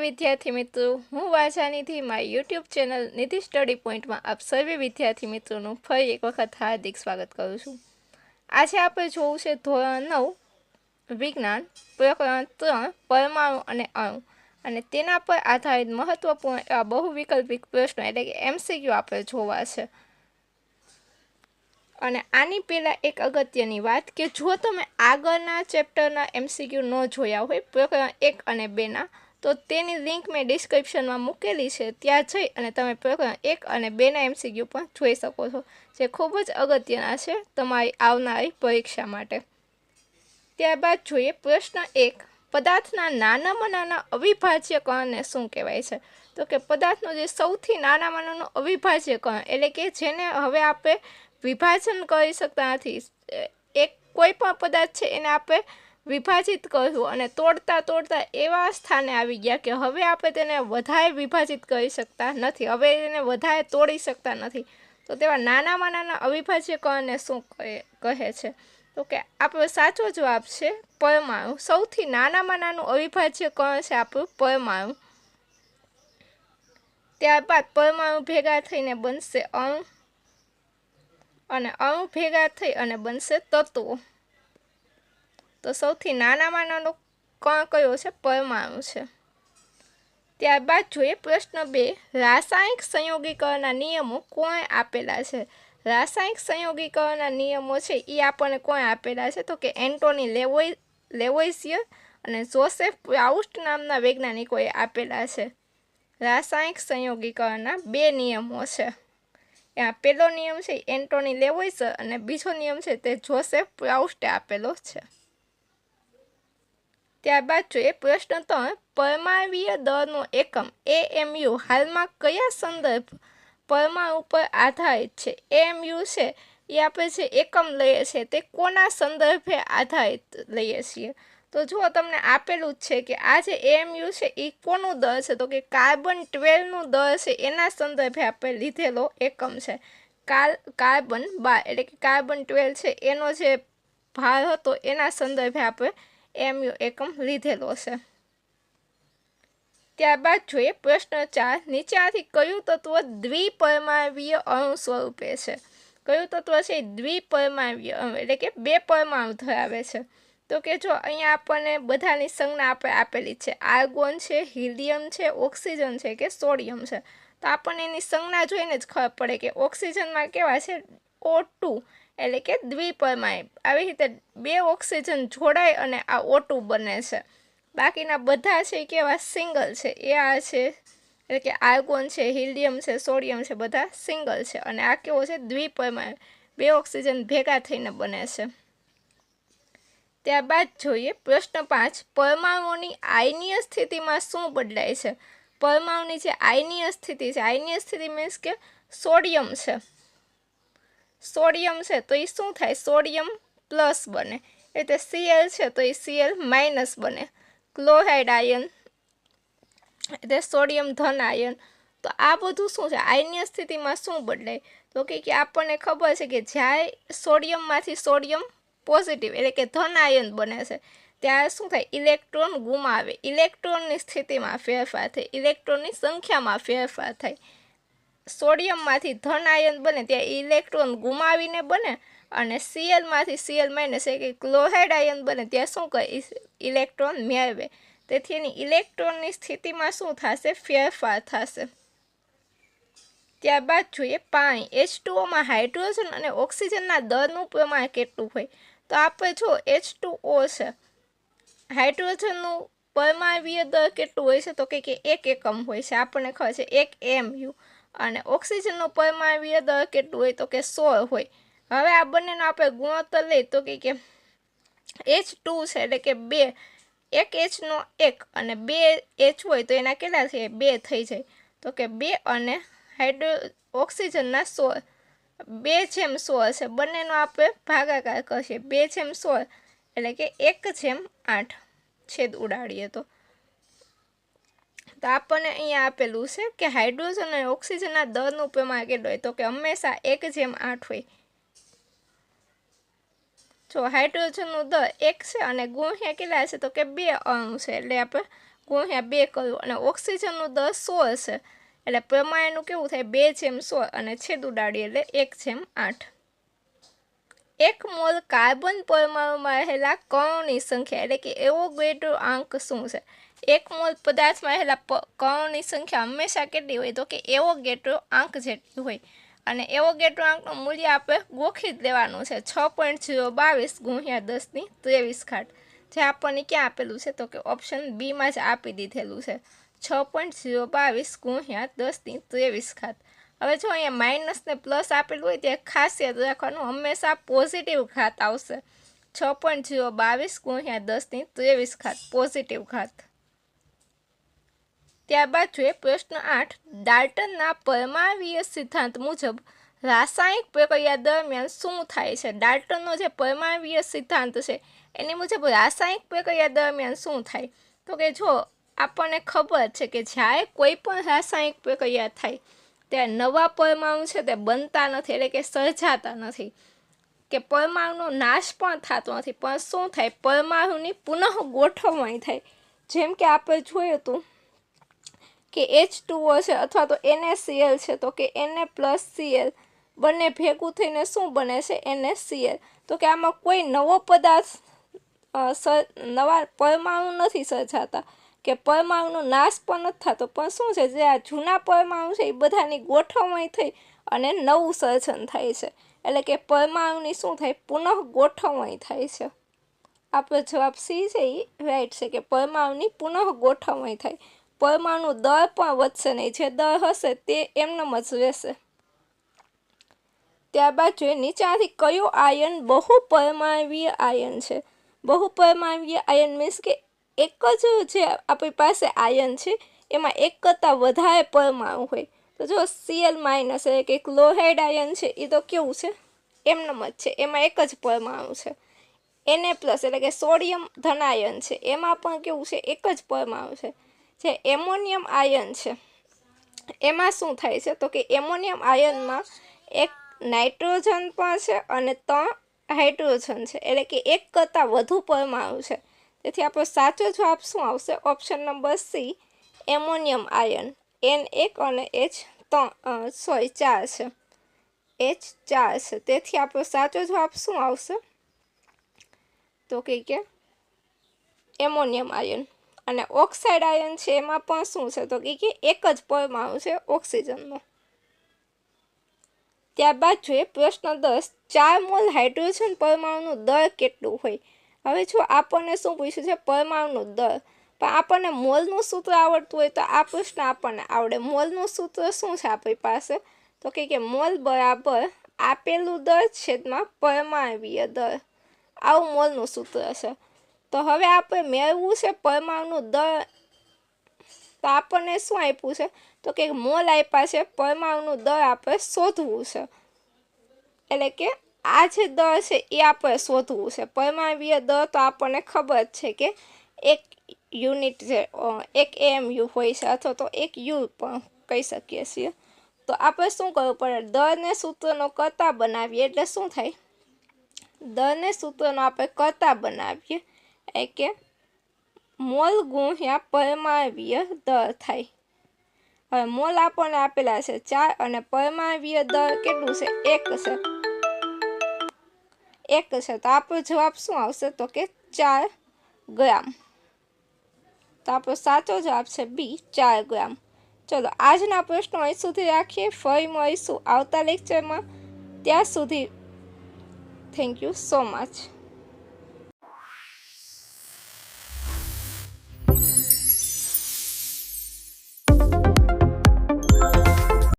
विद्यार्थी मित्रों, हूँ वाचानी मारी यूट्यूब चेनल निधि स्टडी पॉइंट में आप सर्वे विद्यार्थी मित्रों फरी एक वखत हार्दिक स्वागत करूँ छूँ। आज आप जोवुं छे धोरण 9 विज्ञान प्रकरण 3 परमाणु अने अणु अने तेना पर आधारित महत्वपूर्ण एवा बहुविकल्पिक प्रश्नों एटले के एमसीक्यू आपणे जोवा छे। અને આની પહેલાં એક અગત્યની વાત કે જો તમે આગળના ચેપ્ટરના એમસીક્યુ ન જોયા હોય પ્રકરણ 1 અને 2ના તો તેની લિંક મેં ડિસ્ક્રિપ્શનમાં મૂકેલી છે, ત્યાં જઈ અને તમે પ્રકરણ 1 અને 2ના એમસીક્યુ પણ જોઈ શકો છો, જે ખૂબ જ અગત્યના છે તમારી આવનારી પરીક્ષા માટે। ત્યારબાદ જોઈએ પ્રશ્ન 1, પદાર્થના નાનામાં નાના અવિભાજ્ય કણને શું કહેવાય છે? તો કે પદાર્થનો જે સૌથી નાનામાં નાનો અવિભાજ્ય કણ એટલે કે જેને હવે આપણે विभाजन कर सकता नहीं, एक कोईपण पदार्थ है एने आपणे विभाजित करवुं अने तोड़ता तोड़ता एवा स्थाने आवी गया कि हवे आपणे तेने वधारे विभाजित करी सकता नथी, हवे एने वधारे तोड़ी सकता नथी। तो तेवा नानामां नाना अविभाज्य कणने शुं कहे छे? तो कि आपणो साचो जवाब छे परमाणु। सौथी नानामां नानुं अविभाज्य कण छे आपणुं परमाणु। त्यारबाद परमाणु भेगा थईने बनशे अणु અને અણુ ભેગા થઈ અને બનશે તત્વો। તો સૌથી નાનામાં નાનો કણ કયો છે? પરમાણુ છે। ત્યારબાદ જોઈએ પ્રશ્ન 2, રાસાયણિક સંયોગીકરણના નિયમો કોણે આપેલા છે? રાસાયણિક સંયોગીકરણના નિયમો છે એ આપણને કોણે આપેલા છે? તો કે એન્ટોની લેવોઇઝિયર અને જોસેફ પ્રાઉસ્ટ નામના વૈજ્ઞાનિકોએ આપેલા છે। રાસાયણિક સંયોગીકરણના 2 નિયમો છે। पहलो नियम है एंटोनी लेवोइजर और बीजो नियम है ते जोसेफ प्राउस्टे आपेलो छे। त्यारबाद जोईए प्रश्न 3, परमाणवीय दळनो एकम एएमयू हाल में कया संदर्भ परमाणु पर आधारित है? एएमयू है ये आपणे जे एकम लईए छीए ते कोना संदर्भे आधारित लईए छीए? तो जो तमने आपेलू है कि आ जे एएमयू है ये कोनु दळ है? तो कि कार्बन 12 नु दळ है एना संदर्भे आपणे लीधेलो एकम है। कार्बन 12 एटले कि कार्बन 12 है एनो जे भार हतो एना संदर्भे आपणे एएमयू एकम लीधेलो है। त्यारबाद जोईए प्रश्न 4, नीचेमांथी कयुं तत्व द्विपरमाणवीय अणु स्वरूपे है? कयुं तत्व है द्विपरमाणवीय अणु एटले कि 2 परमाणु धरावे छे? तो कि जो अहींया आपणे बधानी संज्ञा आपणे आपेली छे, आर्गोन है, हीलियम है, ऑक्सिजन है कि सोडियम है। तो आपणे एनी संज्ञा जोईने ज खबर पड़े कि ऑक्सिजन में केवा छे O2 एटले कि द्विपरमाणु। आवी रीते 2 ऑक्सिजन जोड़ाय अने आ O2 बने छे। बाकीना बधा छे केवा सिंगल छे, Ar छे एटले कि आर्गोन है, हीलियम है, सोडियम है, बधा सिंगल है अने आ केवो छे द्विपरमाणु, 2 ऑक्सिजन भेगा थईने बने छे। त्यारबाद जोईए प्रश्न 5, परमाणुओनी आयनीय स्थिति में शुं बदलाय छे? परमाणुनी जे आयनीय स्थिति है, आयनीय स्थिति मीन्स के सोडियम है, सोडियम है तो ये शुं थाय? सोडियम प्लस बने एटले Cl है तो ये Cl माइनस बने। क्लोराइड आयन एटले सोडियम धन आयन। तो आ बधुं शुं छे? आयनीय स्थिति में शुं बदलाय? तो कि आपने खबर है कि ज्यारे सोडियम मांथी सोडियम पॉजिटिव एटले कि धन आयन बने छे त्यारे शुं थाय? इलेक्ट्रॉन गुमावे, इलेक्ट्रॉननी स्थितिमां फेरफार थाय, इलेक्ट्रॉननी संख्यामां फेरफार थाय। सोडियम मांथी धन आयन बने त्यारे इलेक्ट्रॉन गुमावीने बने अने Cl मांथी Cl माइनस एटले कि क्लोराइड आयन बने त्यारे शुं करे? इलेक्ट्रॉन मेळवे। तेथी एनी इलेक्ट्रॉननी स्थितिमां शुं थशे? फेरफार थशे। त्यारबाद जोईए पाणी। H2O में हाइड्रोजन और ऑक्सिजनना दरनुं प्रमाण केटलुं होय? तो आपणे जो H2O है हाइड्रोजननुं परमाणवीय दर केटलुं होय छे? तो कि 1 एकम होय छे, आपणे खबर छे 1 AMU। अने ऑक्सिजननुं परमाणवीय दर केटलुं होय? तो कि 16 होय। हवे आ बंनेनो आपणे गुणोत्तर लई तो कि H2 छे एटले कि 2, 1 H नो 1 अने 2 H होय तो एना केटला थाय? 2 थई जाय। तो कि 2 अने ऑक्सिजनना 16, 2/16 है। बंनेनो आपणे भागाकार करशे 2/16 एटले कि 1/8 छेद उडाड़ीए तो आपणे अहींया आपेलुं छे कि हाइड्रोजन अने ऑक्सिजनना दरनुं प्रमाण केटलुं होय? तो कि हमेशा 1/8 होय। जो हाइड्रोजननुं दर 1 छे अने गुण ह्या केटला छे? तो कि 2 अणु छे एटले आपणे ગુણ્યા 2 કર્યું અને ઓક્સિજનનું દળ 16 છે એટલે પ્રમાણનું કેવું થાય 2/16 અને છેદ ઉડાડીએ એટલે 1/8. 1 મોલ કાર્બન પરમાણુમાં રહેલા કણોની સંખ્યા એટલે કે એવોગેડ્રો આંક શું છે? 1 મોલ પદાર્થમાં રહેલા કણોની સંખ્યા હંમેશા કેટલી હોય? તો કે એવોગેડ્રો આંક જેટલી હોય. અને એવોગેડ્રો આંકનું મૂલ્ય આપણે ગોખી જ લેવાનું છે 6.022 ગુણ્યા 10⁻23 ઘાત. જે આપણને ક્યાં આપેલું છે? તો કે ઓપ્શન બીમાં જ આપી દીધેલું છે 6.022 ગુણ્યા 10⁻23 ઘાત. હવે જો અહીંયા માઇનસ ને પ્લસ આપેલું હોય ત્યારે ખાસ યાદ રાખવાનું હંમેશા પોઝિટિવ ઘાત આવશે 6.022 ગુણ્યા 10⁻23 ઘાત પોઝિટિવ ઘાત. ત્યારબાદ જોઈએ પ્રશ્ન 8. ડાલ્ટનના પરમાણ્વીય સિદ્ધાંત મુજબ રાસાયણિક પ્રક્રિયા દરમિયાન શું થાય છે? ડાલ્ટનનો જે પરમાણ્વીય સિદ્ધાંત છે એની મુજબ રાસાયણિક પ્રક્રિયા દરમિયાન શું થાય? તો કે જો આપણને ખબર છે કે જ્યારે કોઈ પણ રાસાયણિક પ્રક્રિયા થાય ત્યારે નવા પરમાણુ છે તે બનતા નથી એટલે કે સર્જાતા નથી કે પરમાણુનો નાશ પણ થતો નથી પણ શું થાય પરમાણુની પુનઃ ગોઠવણી થાય. જેમ કે આપણે જોયું હતું કે H2O છે અથવા તો NaCl છે તો કે Na+Cl બંને ભેગું થઈને શું બને છે? NaCl. તો કે આમાં કોઈ નવો પદાર્થ નવા પરમાણુ નથી સર્જાતા કે પરમાણુનો નાશ પણ નથી થતો પણ શું છે જે આ જૂના પરમાણુ છે એ બધાની ગોઠવણી થઈ અને નવું સર્જન થાય છે એટલે કે પરમાણુની શું થાય પુનઃ ગોઠવણી થાય છે. આપણો જવાબ સી છે એ રાઈટ છે કે પરમાણુની પુનઃ ગોઠવણી થાય. પરમાણુ દળ પણ વધશે નહીં જે દળ હશે તે એમનેમ જ રહેશે. ત્યારબાદ જોઈએ નીચેનાથી કયો આયન બહુપરમાણ્વીય આયન છે? બહુપરમાણ્વીય આયન મીન્સ કે એક જ જે આપણી પાસે આયન છે એમાં એક કરતાં વધારે પરમાણુ હોય. તો જો Cl- એટલે કે ક્લોરાઇડ આયન છે એ તો કેવું છે? એમનેમ જ છે એમાં એક જ પરમાણુ છે. Na+ એટલે કે સોડિયમ ધનાયન છે એમાં પણ કેવું છે? એક જ પરમાણુ છે. જે એમોનિયમ આયન છે એમાં શું થાય છે? તો કે એમોનિયમ આયનમાં એક નાઇટ્રોજન પણ છે અને 3 હાઇડ્રોજન છે એટલે કે એક કરતાં વધુ પરમાણુ છે. તેથી આપણો સાચો જવાબ શું આવશે? Option number C ammonium ion N1 અને H4 છે H4 છે. તેથી આપણો સાચો જવાબ શું આવશે? તો કે એમોનિયમ આયન. અને ઓક્સાઇડ આયન છે એમાં પણ શું છે? તો કે એક જ પરમાણુ છે ઓક્સિજનનો. ત્યારબાદ જોઈએ પ્રશ્ન 10. 4 મોલ હાઇડ્રોજન પરમાણુનું દળ કેટલું હોય? હવે જો આપણને શું પૂછ્યું છે? પરમાણુનું દળ. પણ આપણને મોલનું સૂત્ર આવડતું હોય તો આ પ્રશ્ન આપણને આવડે. મોલનું સૂત્ર શું છે આપણી પાસે? તો કે મોલ બરાબર આપેલું દળ છેદમાં પરમાણ્વીય દળ. આવું મોલનું સૂત્ર છે. તો હવે આપણે મેળવવું છે પરમાણુનું દળ તો આપણને શું આપ્યું છે? તો કે મોલ આપ્યા છે પરમાણુનું દળ આપણે શોધવું છે. એટલે કે આ જે દળ છે એ આપણે શોધવું છે. પરમાણ્વીય દળ તો આપણને ખબર જ છે કે એક યુનિટ છે 1 AMU હોય છે અથવા તો 1 U પણ કહી શકીએ છીએ. તો આપણે શું કરવું પડે? દળને સૂત્રનો કર્તા બનાવીએ એટલે શું થાય? દળને સૂત્રનો આપણે કર્તા બનાવીએ એટલે કે મોલ ગુણ્યા પરમાણ્વીય દળ થાય. હવે મોલ આપણને આપેલા છે 4 અને પરમાણ્વીય દળ કેટલું છે? 1 છે. 1 છે તો આપણો જવાબ શું આવશે? તો કે 4 ગ્રામ. તો આપણો સાચો જવાબ છે બી 4 ગ્રામ. ચલો આજના પ્રશ્નો અહીં સુધી રાખીએ. ફરી મળીશું આવતા લેક્ચરમાં. ત્યાં સુધી થેન્ક યુ સો મચ.